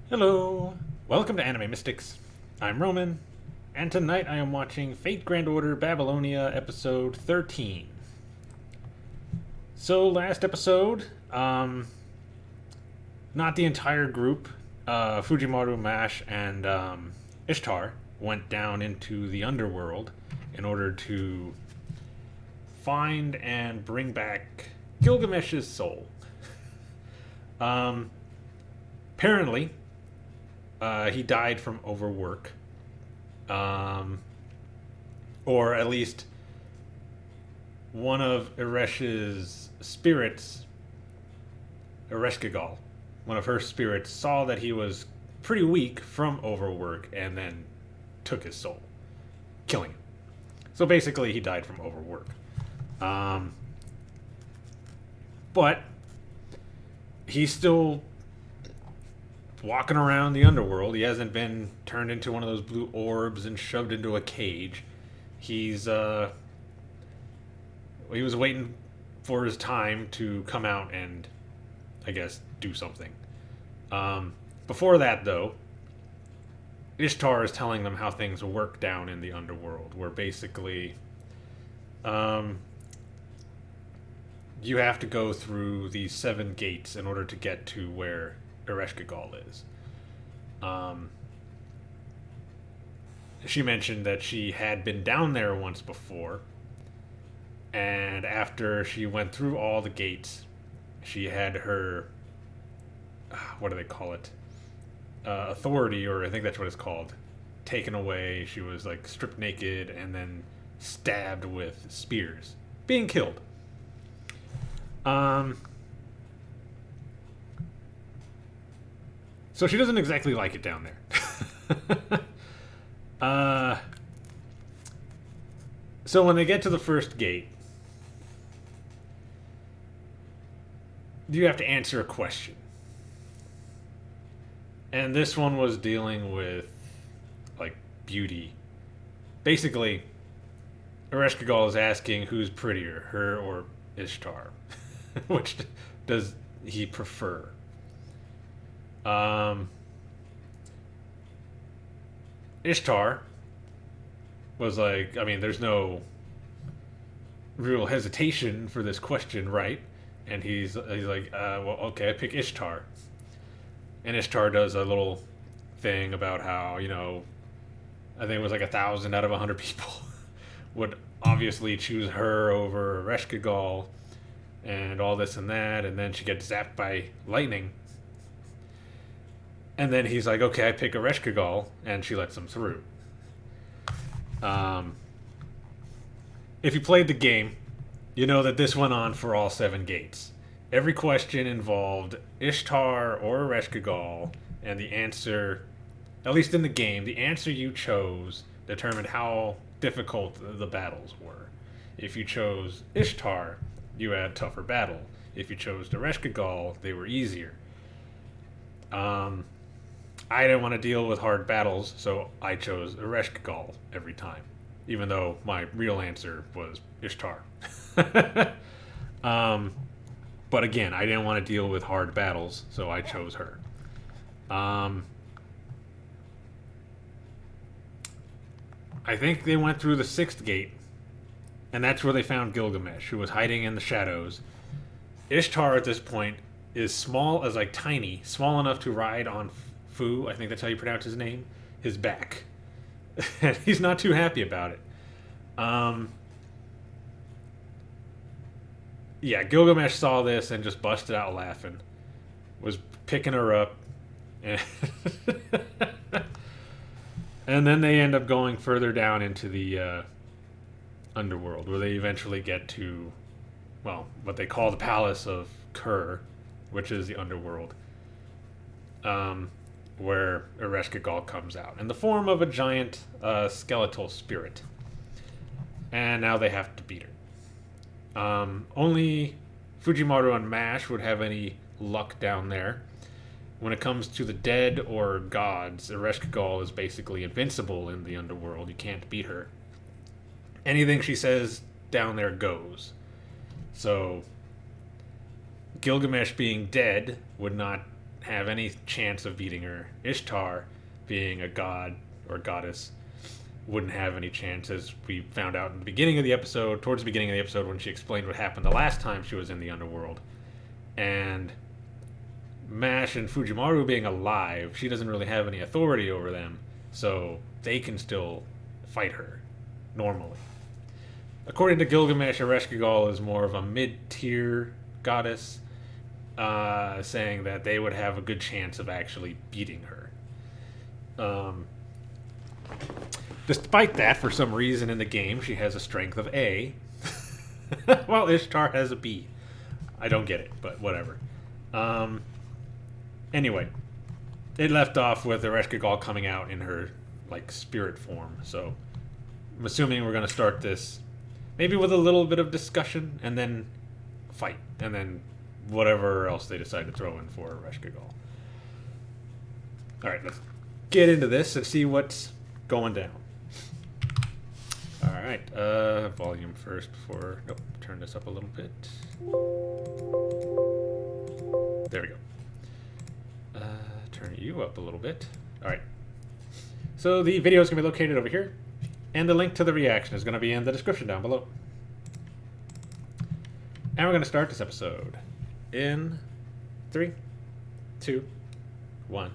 Hello! Welcome to Anime Mystics. I'm Roman, and tonight I am watching Fate Grand Order Babylonia episode 13. So, last episode, not the entire group, Fujimaru, Mash, and Ishtar went down into the underworld in order to find and bring back Gilgamesh's soul. Apparently, he died from overwork. Or at least one of Eresh's spirits, Ereshkigal, one of her spirits, saw that he was pretty weak from overwork and then took his soul, killing him. So basically, he died from overwork. But he's still walking around the underworld. He hasn't been turned into one of those blue orbs and shoved into a cage. He was waiting for his time to come out and, I guess, do something. Before that, though, Ishtar is telling them how things work down in the underworld, where basically, you have to go through these 7 gates in order to get to where Ereshkigal is. She mentioned that she had been down there once before, and after she went through all the gates, she had her, what do they call it? Authority, or I think that's what it's called, taken away. She was like stripped naked and then stabbed with spears, being killed. So she doesn't exactly like it down there. So when they get to the first gate, you have to answer a question. And this one was dealing with, like, beauty. Basically, Ereshkigal is asking who's prettier, her or Ishtar. Which does he prefer? Ishtar was like, I mean, there's no real hesitation for this question, right? And he's like, well, okay, I pick Ishtar. And Ishtar does a little thing about how, I think it was like 1,000 out of 100 people would obviously choose her over Reshkigal and all this and that, and then she gets zapped by lightning. And then he's like, okay, I pick Ereshkigal, and she lets him through. If you played the game, you know that this went on for all 7 gates. Every question involved Ishtar or Ereshkigal, and the answer, at least in the game, the answer you chose determined how difficult the battles were. If you chose Ishtar, you had tougher battle. If you chose Ereshkigal, they were easier. I didn't want to deal with hard battles, so I chose Ereshkigal every time, even though my real answer was Ishtar. But again, I didn't want to deal with hard battles, so I chose her. I think they went through the 6th gate, and that's where they found Gilgamesh, who was hiding in the shadows. Ishtar at this point is small as like tiny, small enough to ride on Fu, I think that's how you pronounce his name, his back. And he's not too happy about it. Yeah, Gilgamesh saw this and just busted out laughing. Was picking her up. And, and then they end up going further down into the underworld, where they eventually get to, well, what they call the Palace of Kur, which is the underworld. Where Ereshkigal comes out in the form of a giant skeletal spirit. And now they have to beat her. Only Fujimaru and Mash would have any luck down there. When it comes to the dead or gods, Ereshkigal is basically invincible in the underworld. You can't beat her. Anything she says down there goes. So Gilgamesh being dead would not have any chance of beating her. Ishtar, being a god or goddess, wouldn't have any chance, as we found out in the beginning of the episode, towards the beginning of the episode when she explained what happened the last time she was in the underworld. And Mash and Fujimaru being alive, she doesn't really have any authority over them, so they can still fight her normally. According to Gilgamesh, Ereshkigal is more of a mid-tier goddess, saying that they would have a good chance of actually beating her. Despite that, for some reason in the game, she has a strength of A, while Ishtar has a B. I don't get it, but whatever. Anyway, it left off with Ereshkigal coming out in her spirit form. So I'm assuming we're going to start this maybe with a little bit of discussion and then fight, and then whatever else they decide to throw in for Ereshkigal. All right, let's get into this and see what's going down. All right, volume first before. Nope, turn this up a little bit. There we go. Turn you up a little bit. All right. So the video is going to be located over here, and the link to the reaction is going to be in the description down below. And we're going to start this episode in 3, 2, 1.